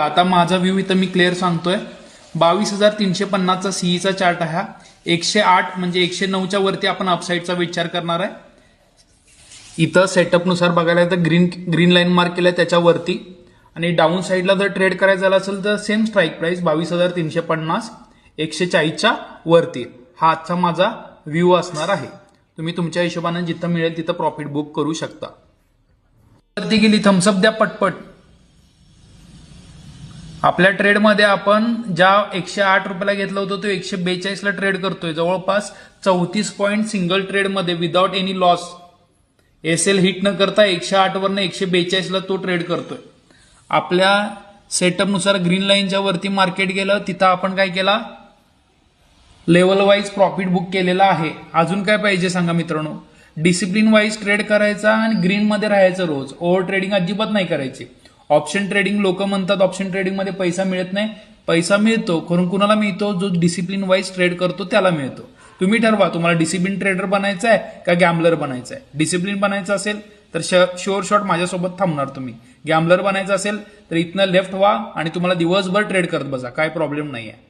आता माझा व्ह्यू इथं मी क्लिअर सांगतोय. 22,350चा सीईचा चार्ट आहे. 108 म्हणजे 109च्या वरती आपण अपसाईडचा विचार करणार आहे. इथं सेटअपनुसार बघायला तर ग्रीन लाईन मार्क केलं त्याच्यावरती. आणि डाऊन साईडला जर ट्रेड करायचं झालं असेल तर सेम स्ट्राईक प्राइस 22,350 140च्या वरती. हा आजचा माझा व्ह्यू असणार आहे. तुम्ही तुमच्या हिशोबाने जिथं मिळेल तिथं प्रॉफिट बुक करू शकता. वरती गेली थम्सअप द्या पटपट. आपल्या ट्रेडमध्ये आपण ज्या 108 रुपयाला घेतला होता तो 142ला ट्रेड करतोय. जवळपास 34 पॉईंट सिंगल ट्रेडमध्ये without any loss. SL hit न करता 108 वरनं 142ला तो ट्रेड करतोय. आपल्या सेटअपनुसार ग्रीन लाईनच्या वरती मार्केट गेलं तिथं आपण काय केला, लेवल वाईज प्रॉफिट बुक केलेला आहे. अजून काय पाहिजे सांगा मित्रांनो. डिसिप्लिन वाईज ट्रेड करायचा आणि ग्रीन मध्ये राहायचं रोज. ओव्हर ट्रेडिंग अजिबात नाही करायची. ऑप्शन ट्रेडिंग लोक म्हणतात ऑप्शन ट्रेडिंग मध्ये पैसा मिळत नाही. पैसा मिळतो, खरं कुणाला मिळतो, जो डिसिप्लिन वाईज ट्रेड करतो त्याला मिळतो. तुम्ही ठरवा तुम्हाला डिसिप्लिन ट्रेडर बनायचं आहे का गॅम्बलर बनायचं आहे. डिसिप्लिन बनायचं असेल तर शुअर शॉट माझ्यासोबत थांबणार तुम्ही. गॅम्बलर बनायचं असेल तर इथनं लेफ्ट व्हा आणि तुम्हाला दिवसभर ट्रेड करत बसा, काय प्रॉब्लेम नाही आहे.